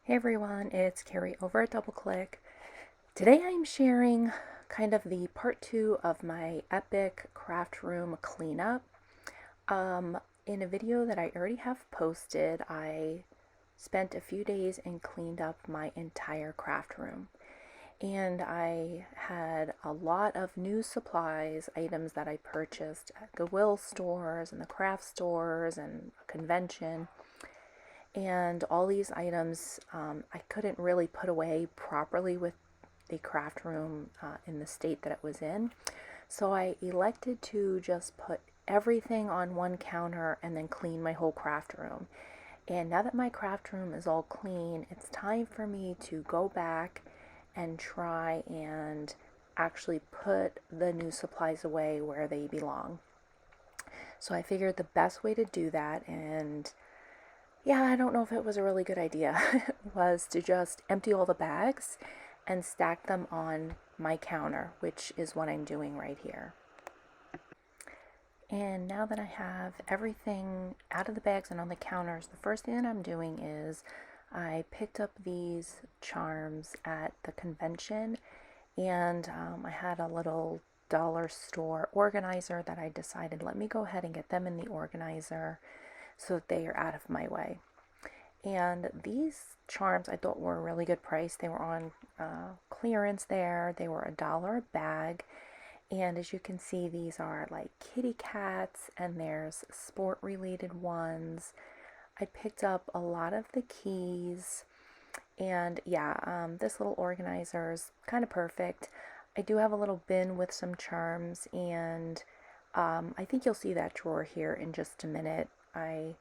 Hey everyone, it's Carrie over at Double Click. Today I'm sharing kind of the part two of my epic craft room cleanup. In a video that I already have posted, I spent a few days and cleaned up my entire craft room. And I had a lot of new supplies, items that I purchased at Goodwill stores and the craft stores and a convention. And all these items I couldn't really put away properly with the craft room in the state that it was in. So I elected to just put everything on one counter and then clean my whole craft room. And now that my craft room is all clean, it's time for me to go back and try and actually put the new supplies away where they belong. So I figured the best way to do that, and yeah, I don't know if it was a really good idea, was to just empty all the bags and stack them on my counter, which is what I'm doing right here. And now that I have everything out of the bags and on the counters, the first thing that I'm doing is I picked up these charms at the convention, and I had a little dollar store organizer that I decided, let me go ahead and get them in the organizer so that they are out of my way. And these charms I thought were a really good price. They were on clearance there. They were $1 a bag. And as you can see, these are like kitty cats, and there's sport related ones. I picked up a lot of the keys. And yeah, this little organizer is kind of perfect. I do have a little bin with some charms, and I think you'll see that drawer here in just a minute. I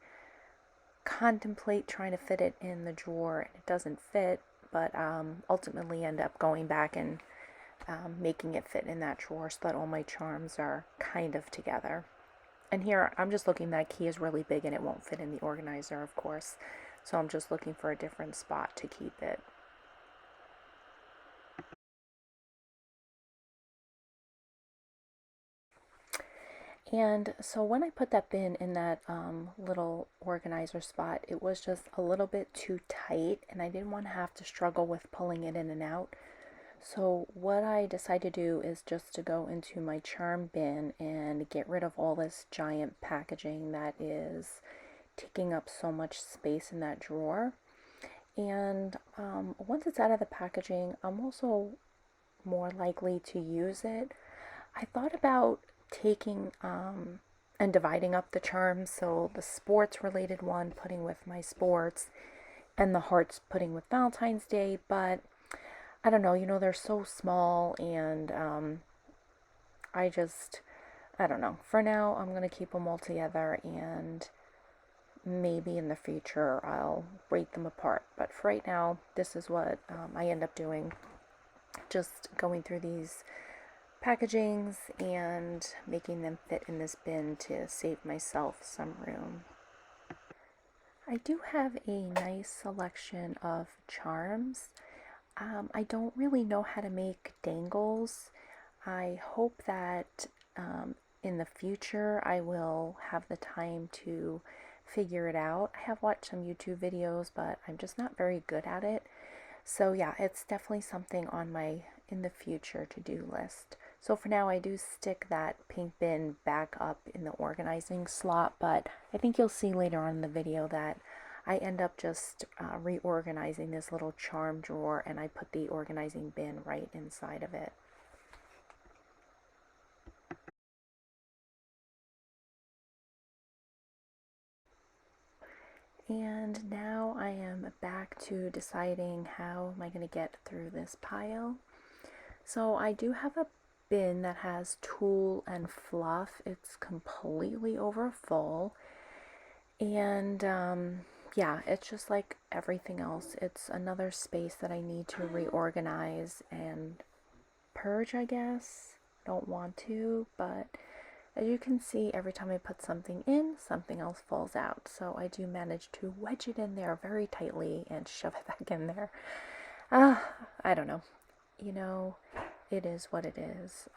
contemplate trying to fit it in the drawer and it doesn't fit, but ultimately end up going back and making it fit in that drawer so that all my charms are kind of together. And here I'm just looking, that key is really big and it won't fit in the organizer, of course, so I'm just looking for a different spot to keep it. And so when I put that bin in that little organizer spot, it was just a little bit too tight, and I didn't want to have to struggle with pulling it in and out. So what I decided to do is just to go into my charm bin and get rid of all this giant packaging that is taking up so much space in that drawer. And once it's out of the packaging, I'm also more likely to use it. I thought about taking and dividing up the charms, so the sports related one putting with my sports and the hearts putting with Valentine's Day, but I don't know, they're so small, and I just, I don't know. For now, I'm going to keep them all together, and maybe in the future I'll break them apart. But for right now, this is what I end up doing. Just going through these packagings and making them fit in this bin to save myself some room. I do have a nice selection of charms. I don't really know how to make dangles. I hope that in the future I will have the time to figure it out. I have watched some YouTube videos, but I'm just not very good at it. So yeah, it's definitely something on my in the future to do list. So for now, I do stick that pink bin back up in the organizing slot, but I think you'll see later on in the video that I end up just reorganizing this little charm drawer, and I put the organizing bin right inside of it. And now I am back to deciding how am I going to get through this pile. So I do have a bin that has tulle and fluff. It's completely over full. And yeah, it's just like everything else. It's another space that I need to reorganize and purge, I guess. Don't want to, but as you can see, every time I put something in, something else falls out. So I do manage to wedge it in there very tightly and shove it back in there. I don't know. You know, it is what it is.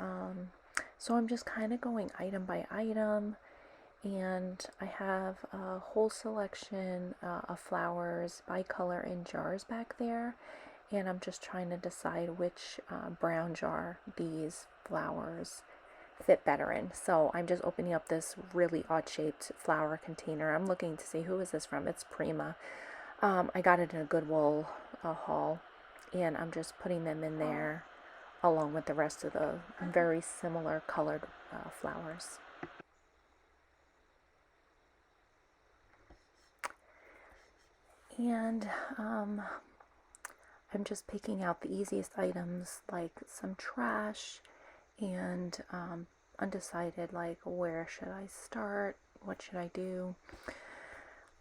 So I'm just kind of going item by item And I have a whole selection of flowers by color in jars back there, and I'm just trying to decide which brown jar these flowers fit better in. So I'm just opening up this really odd shaped flower container. I'm looking to see, who is this from? It's Prima. I got it in a Goodwill haul, and I'm just putting them in there along with the rest of the very similar colored flowers. And I'm just picking out the easiest items, like some trash, and undecided, like, where should I start? What should I do?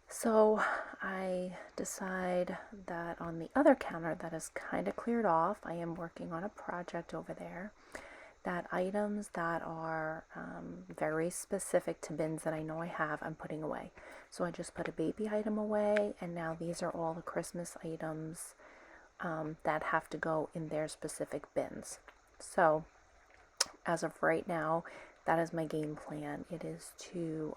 So I decide that on the other counter that is kind of cleared off, I am working on a project over there, that items that are very specific to bins that I know I have, I'm putting away. So I just put a baby item away, and now these are all the Christmas items that have to go in their specific bins. So as of right now, that is my game plan. It is to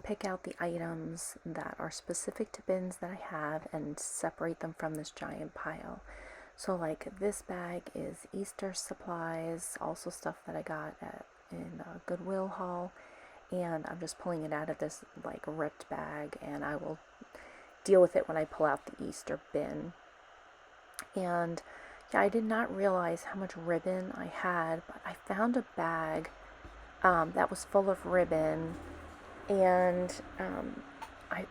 pick out the items that are specific to bins that I have and separate them from this giant pile. So like this bag is Easter supplies, also stuff that I got in a Goodwill haul, and I'm just pulling it out of this like ripped bag, and I will deal with it when I pull out the Easter bin. And yeah, I did not realize how much ribbon I had, but I found a bag that was full of ribbon, and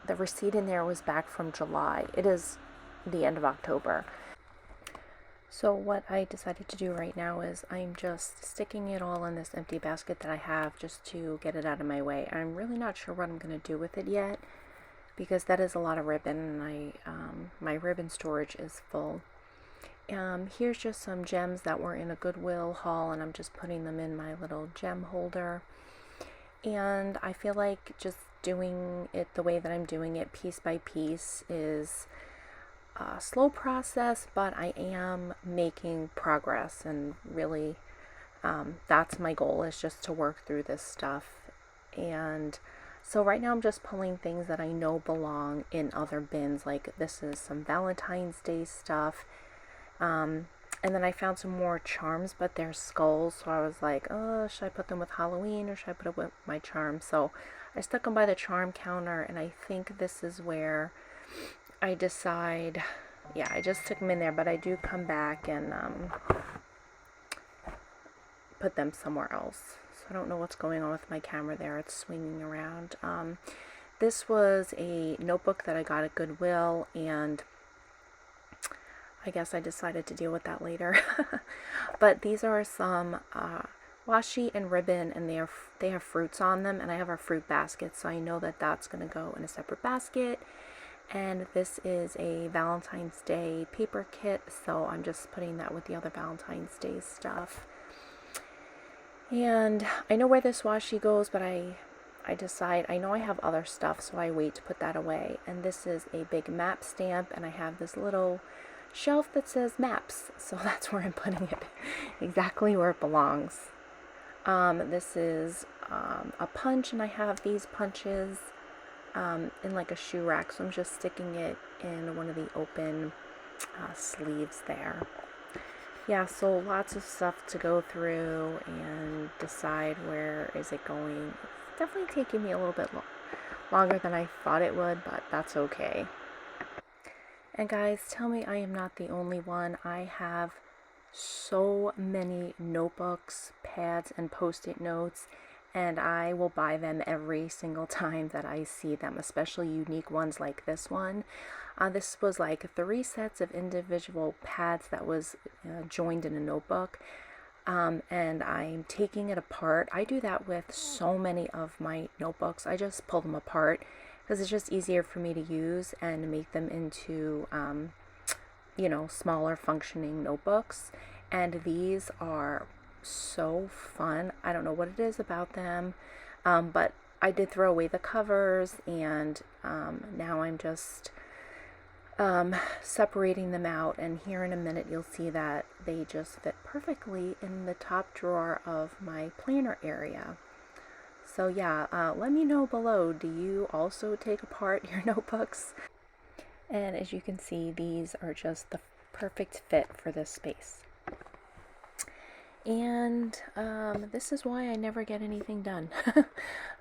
the receipt in there was back from July. It is the end of October. So what I decided to do right now is I'm just sticking it all in this empty basket that I have just to get it out of my way. I'm really not sure what I'm going to do with it yet, because that is a lot of ribbon, and my ribbon storage is full. Here's just some gems that were in a Goodwill haul, and I'm just putting them in my little gem holder. And I feel like just doing it the way that I'm doing it, piece by piece, is a slow process, but I am making progress, and really that's my goal, is just to work through this stuff. And so right now I'm just pulling things that I know belong in other bins. Like this is some Valentine's Day stuff. And then I found some more charms, but they're skulls, so I was like, oh, should I put them with Halloween, or should I put it with my charms? So I stuck them by the charm counter, and I think this is where I decide, yeah, I just took them in there, but I do come back and put them somewhere else. So I don't know what's going on with my camera there. It's swinging around. This was a notebook that I got at Goodwill, and I guess I decided to deal with that later. But these are some washi and ribbon, and they have fruits on them, and I have a fruit basket, so I know that that's going to go in a separate basket. And this is a Valentine's Day paper kit, so I'm just putting that with the other Valentine's Day stuff. And I know where this washi goes, but I decide, I know I have other stuff, so I wait to put that away. And this is a big map stamp, and I have this little shelf that says maps, so that's where I'm putting it, exactly where it belongs. This is a punch, and I have these punches in like a shoe rack, so I'm just sticking it in one of the open sleeves there. Yeah, so lots of stuff to go through and decide where is it going. It's definitely taking me a little bit longer than I thought it would, but that's okay. And guys, tell me I am not the only one. I have so many notebooks, pads, and post-it notes, and I will buy them every single time that I see them, especially unique ones like this one. This was like 3 sets of individual pads that was joined in a notebook, and I'm taking it apart. I do that with so many of my notebooks. I just pull them apart because it's just easier for me to use and make them into, smaller functioning notebooks. And these are so fun. I don't know what it is about them, but I did throw away the covers, and now I'm just separating them out, and here in a minute you'll see that they just fit perfectly in the top drawer of my planner area. So yeah, let me know below, do you also take apart your notebooks? And as you can see, these are just the perfect fit for this space. And this is why I never get anything done.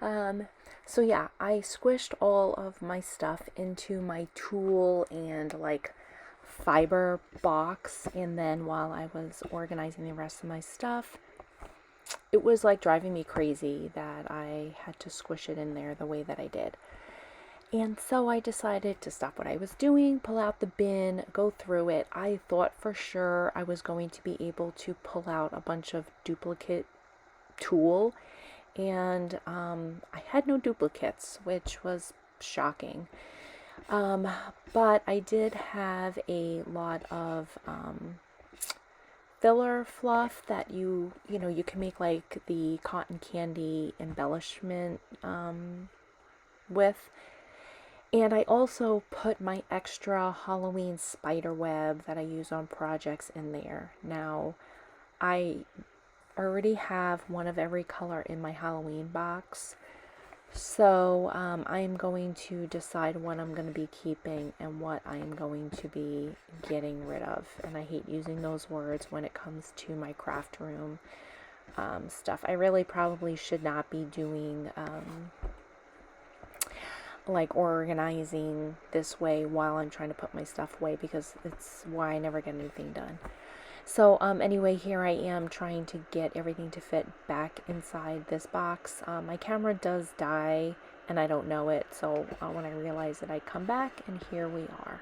um, so yeah, I squished all of my stuff into my tool and like fiber box, and then while I was organizing the rest of my stuff, it was like driving me crazy that I had to squish it in there the way that I did. And so I decided to stop what I was doing, pull out the bin, go through it. I thought for sure I was going to be able to pull out a bunch of duplicate tulle, and I had no duplicates, which was shocking. But I did have a lot of filler fluff that you can make like the cotton candy embellishment with. And I also put my extra Halloween spider web that I use on projects in there. Now, I already have one of every color in my Halloween box. So I'm going to decide what I'm going to be keeping and what I'm going to be getting rid of. And I hate using those words when it comes to my craft room stuff. I really probably should not be doing like organizing this way while I'm trying to put my stuff away, because it's why I never get anything done. So anyway, here I am trying to get everything to fit back inside this box. My camera does die and I don't know it, so when I realize it, I come back and here we are.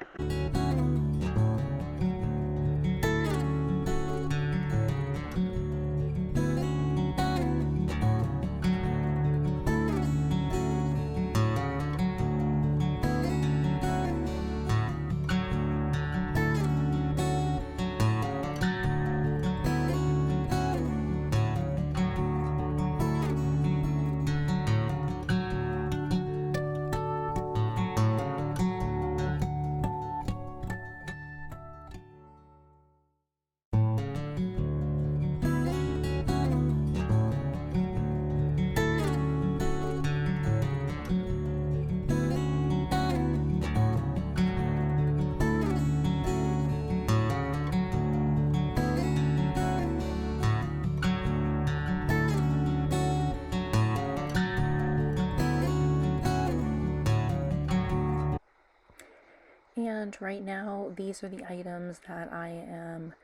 And right now, these are the items that I am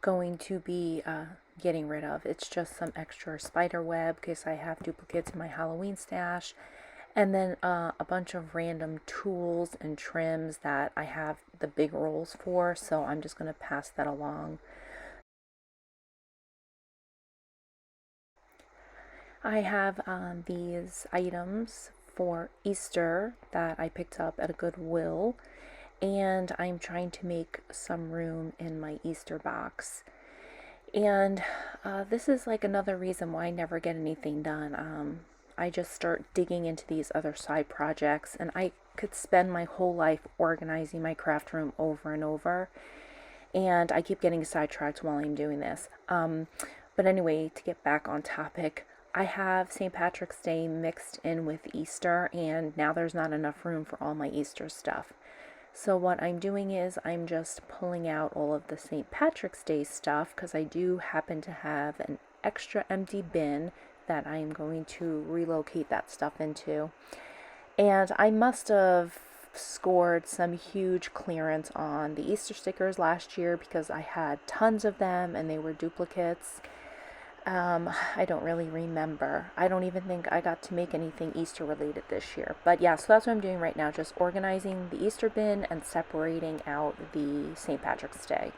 going to be getting rid of. It's just some extra spider web because I have duplicates in my Halloween stash, and then a bunch of random tools and trims that I have the big rolls for, so I'm just going to pass that along. I have these items for Easter that I picked up at a Goodwill, and I'm trying to make some room in my Easter box. And this is like another reason why I never get anything done. I just start digging into these other side projects, and I could spend my whole life organizing my craft room over and over, and I keep getting sidetracked while I'm doing this. But anyway, to get back on topic, I have St. Patrick's Day mixed in with Easter, and now there's not enough room for all my Easter stuff. So what I'm doing is I'm just pulling out all of the St. Patrick's Day stuff, because I do happen to have an extra empty bin that I'm going to relocate that stuff into. And I must have scored some huge clearance on the Easter stickers last year because I had tons of them and they were duplicates. I don't really remember. I don't even think I got to make anything Easter related this year. But yeah, so that's what I'm doing right now, just organizing the Easter bin and separating out the St. Patrick's Day.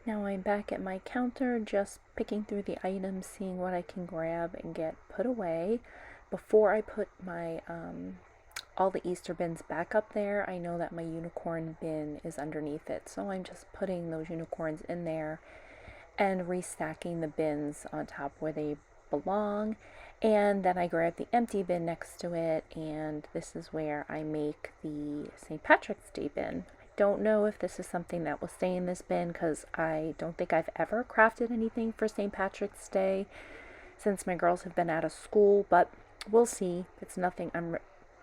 Now I'm back at my counter, just picking through the items, seeing what I can grab and get put away. Before I put my all the Easter bins back up there, I know that my unicorn bin is underneath it, so I'm just putting those unicorns in there and restacking the bins on top where they belong. And then I grab the empty bin next to it, and this is where I make the St. Patrick's Day bin. I don't know if this is something that will stay in this bin because I don't think I've ever crafted anything for St. Patrick's Day since my girls have been out of school, but we'll see. It's nothing I'm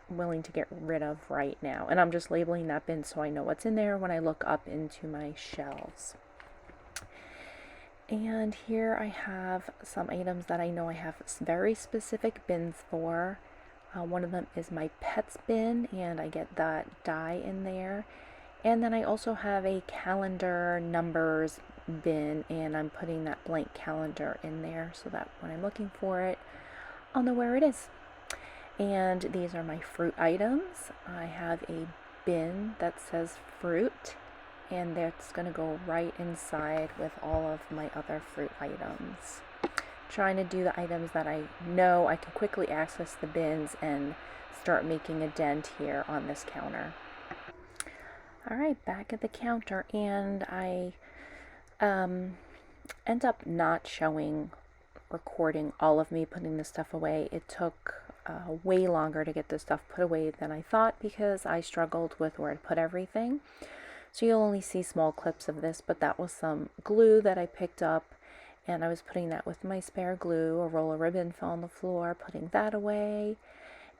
willing to get rid of right now. And I'm just labeling that bin so I know what's in there when I look up into my shelves. And here I have some items that I know I have very specific bins for. One of them is my pets bin, and I get that die in there. And then I also have a calendar numbers bin, and I'm putting that blank calendar in there so that when I'm looking for it, I'll know where it is. And these are my fruit items. I have a bin that says fruit, and that's going to go right inside with all of my other fruit items. Trying to do the items that I know I can quickly access the bins and start making a dent here on this counter. Alright, back at the counter, and I end up not recording all of me putting this stuff away. It took way longer to get this stuff put away than I thought because I struggled with where to put everything. So you'll only see small clips of this, but that was some glue that I picked up, and I was putting that with my spare glue. A roll of ribbon fell on the floor, putting that away.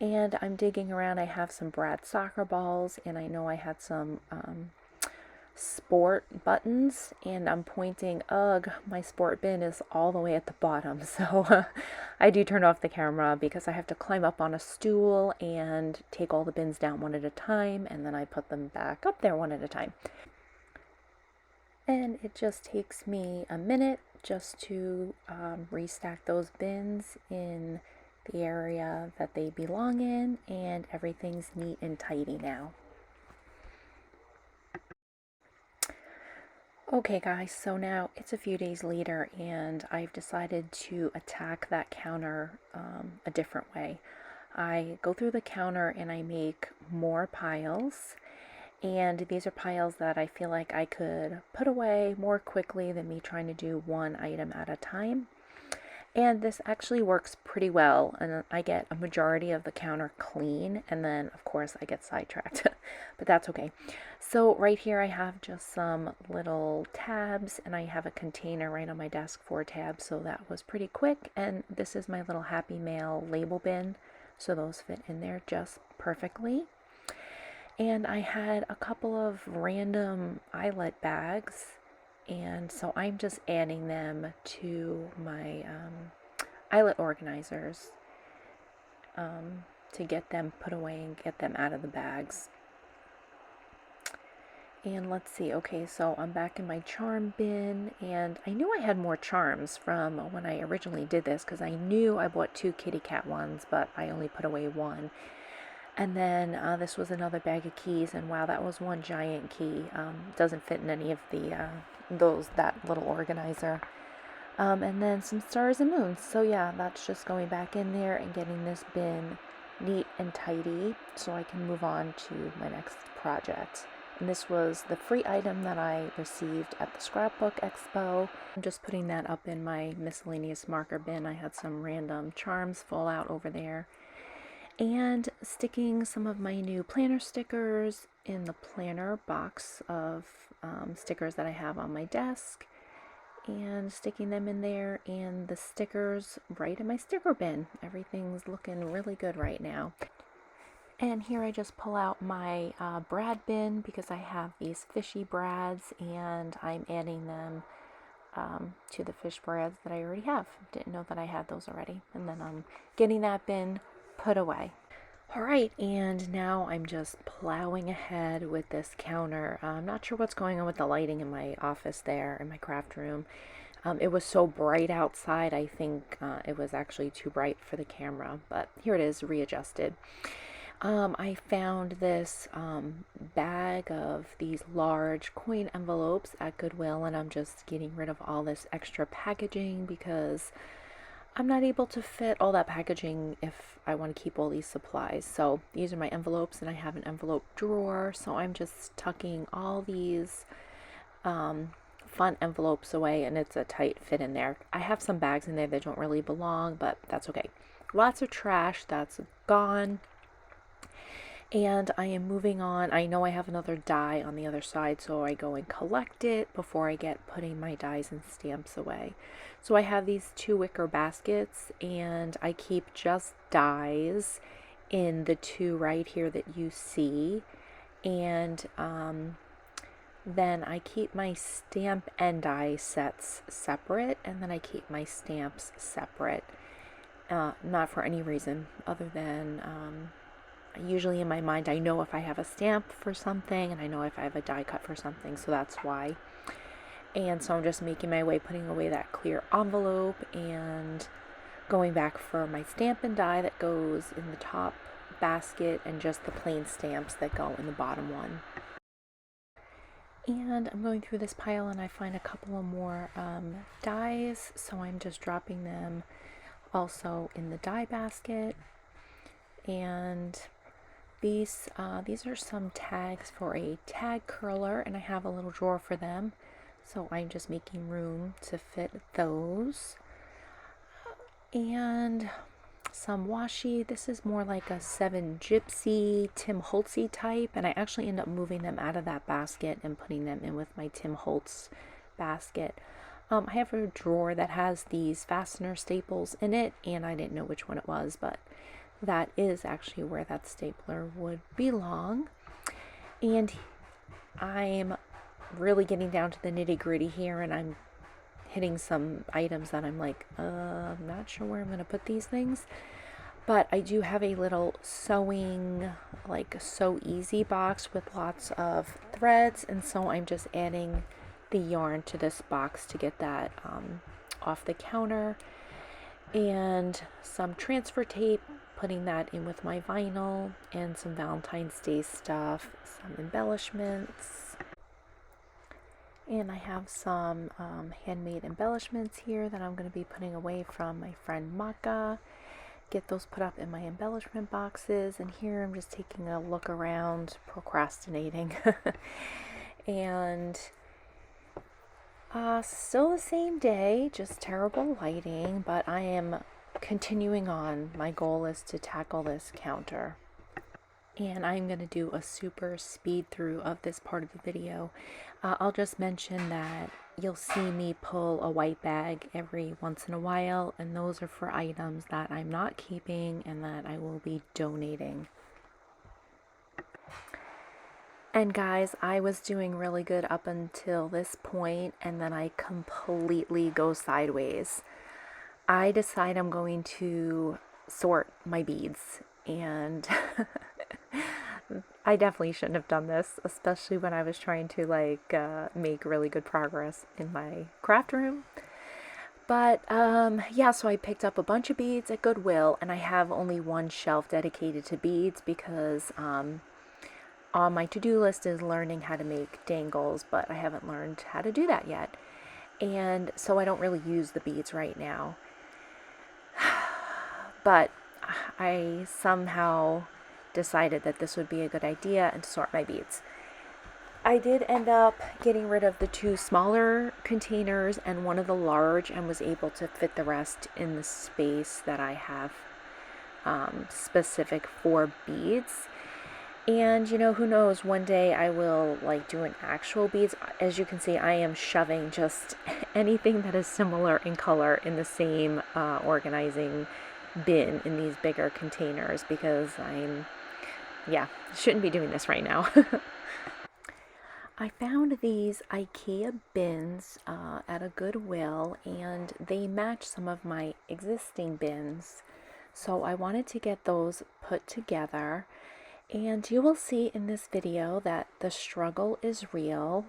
And I'm digging around. I have some Brad soccer balls, and I know I had some sport buttons, and I'm pointing, ugh, my sport bin is all the way at the bottom. So I do turn off the camera because I have to climb up on a stool and take all the bins down one at a time, and then I put them back up there one at a time. And it just takes me a minute just to restack those bins in the area that they belong in, and everything's neat and tidy now. Okay guys, so now it's a few days later, and I've decided to attack that counter a different way. I go through the counter and I make more piles, and these are piles that I feel like I could put away more quickly than me trying to do one item at a time. And this actually works pretty well, and I get a majority of the counter clean, and then of course I get sidetracked, but that's okay. So right here I have just some little tabs, and I have a container right on my desk for tabs, so that was pretty quick. And this is my little Happy Mail label bin, so those fit in there just perfectly. And I had a couple of random eyelet bags, and so I'm just adding them to my eyelet organizers to get them put away and get them out of the bags. And let's see, okay, so I'm back in my charm bin, and I knew I had more charms from when I originally did this because I knew I bought 2 kitty cat ones, but I only put away 1. And then this was another bag of keys, and wow, that was one giant key. Doesn't fit in any of the that little organizer. And then some stars and moons. So yeah, that's just going back in there and getting this bin neat and tidy so I can move on to my next project. And this was the free item that I received at the Scrapbook Expo. I'm just putting that up in my miscellaneous marker bin. I had some random charms fall out over there. And sticking some of my new planner stickers in the planner box of stickers that I have on my desk, and sticking them in there, and the stickers right in my sticker bin. Everything's looking really good right now. And here I just pull out my Brad bin because I have these fishy Brads, and I'm adding them to the fish Brads that I already have. Didn't know that I had those already. And then I'm getting that bin put away. Alright, and now I'm just plowing ahead with this counter. I'm not sure what's going on with the lighting in my office there, in my craft room. It was so bright outside, I think it was actually too bright for the camera, but here it is, readjusted. I found this bag of these large coin envelopes at Goodwill, and I'm just getting rid of all this extra packaging because I'm not able to fit all that packaging if I want to keep all these supplies. So these are my envelopes, and I have an envelope drawer, so I'm just tucking all these fun envelopes away, and it's a tight fit in there. I have some bags in there that don't really belong, but that's okay. Lots of trash that's gone. And I am moving on. I know I have another die on the other side, so I go and collect it before I get putting my dies and stamps away. So I have these 2 wicker baskets, and I keep just dies in the 2 right here that you see. And then I keep my stamp and die sets separate, and then I keep my stamps separate. Not for any reason other than usually in my mind I know if I have a stamp for something, and I know if I have a die cut for something, so that's why. And so I'm just making my way, putting away that clear envelope and going back for my stamp and die that goes in the top basket, and just the plain stamps that go in the bottom one. And I'm going through this pile, and I find a couple of more dies, so I'm just dropping them also in the die basket. And these are some tags for a tag curler, and I have a little drawer for them, so I'm just making room to fit those. And some washi. This is more like a 7 Gypsy Tim Holtzy type, and I actually end up moving them out of that basket and putting them in with my Tim Holtz basket. I have a drawer that has these fastener staples in it, and I didn't know which one it was, but that is actually where that stapler would belong. And I'm really getting down to the nitty-gritty here, and I'm hitting some items that I'm like, I'm not sure where I'm going to put these things. But I do have a little sewing, like Sew Easy box with lots of threads, and so I'm just adding the yarn to this box to get that off the counter. And some transfer tape, putting that in with my vinyl, and some Valentine's Day stuff, some embellishments. And I have some handmade embellishments here that I'm going to be putting away from my friend Maka. Get those put up in my embellishment boxes. And here I'm just taking a look around, procrastinating. And still the same day, just terrible lighting, but I am continuing on. My goal is to tackle this counter. And I'm going to do a super speed through of this part of the video. I'll just mention that you'll see me pull a white bag every once in a while, and those are for items that I'm not keeping and that I will be donating. And guys, I was doing really good up until this point, and then I completely go sideways. I decide I'm going to sort my beads, and I definitely shouldn't have done this, especially when I was trying to make really good progress in my craft room. But yeah, so I picked up a bunch of beads at Goodwill, and I have only one shelf dedicated to beads because on my to-do list is learning how to make dangles, but I haven't learned how to do that yet. And so I don't really use the beads right now. But I somehow decided that this would be a good idea and to sort my beads. I did end up getting rid of the 2 smaller containers and one of the large, and was able to fit the rest in the space that I have specific for beads. And who knows, one day I will do an actual beads. As you can see, I am shoving just anything that is similar in color in the same organizing bin in these bigger containers, because shouldn't be doing this right now. I found these IKEA bins at a Goodwill, and they match some of my existing bins, so I wanted to get those put together. And you will see in this video that the struggle is real.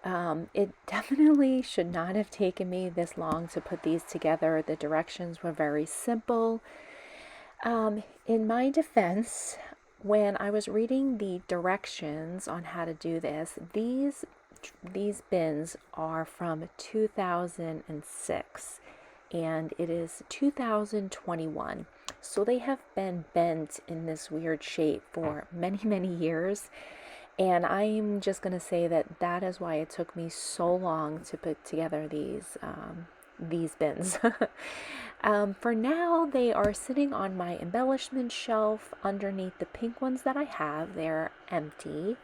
It definitely should not have taken me this long to put these together. The directions were very simple. In my defense, when I was reading the directions on how to do this, these bins are from 2006 and it is 2021. So they have been bent in this weird shape for many, many years. And I'm just going to say that that is why it took me so long to put together these bins. For now, they are sitting on my embellishment shelf underneath the pink ones that I have. They're empty.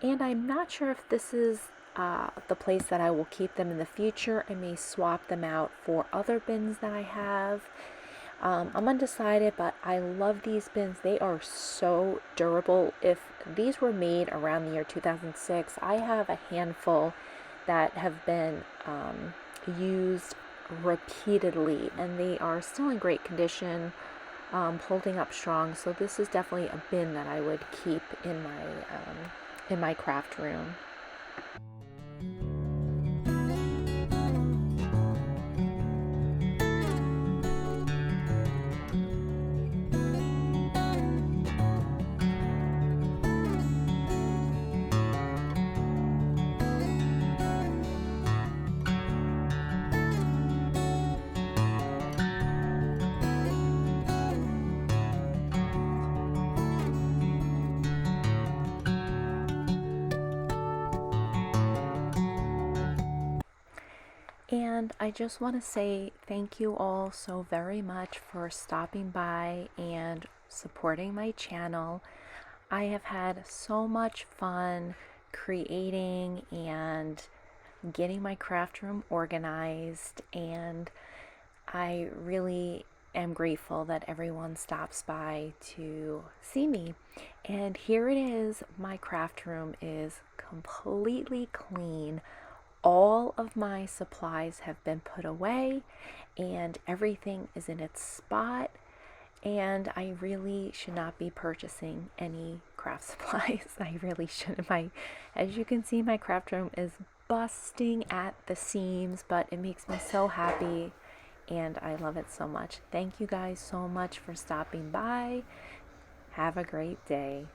And I'm not sure if this is the place that I will keep them in the future. I may swap them out for other bins that I have. I'm undecided, but I love these bins. They are so durable. If these were made around the year 2006, I have a handful that have been used repeatedly, and they are still in great condition, holding up strong. So this is definitely a bin that I would keep in my craft room. And I just want to say thank you all so very much for stopping by and supporting my channel. I have had so much fun creating and getting my craft room organized, and I really am grateful that everyone stops by to see me. And here it is. My craft room is completely clean. All of my supplies have been put away and everything is in its spot, and I really should not be purchasing any craft supplies. I really shouldn't. As you can see, my craft room is busting at the seams, but it makes me so happy and I love it so much. Thank you guys so much for stopping by. Have a great day.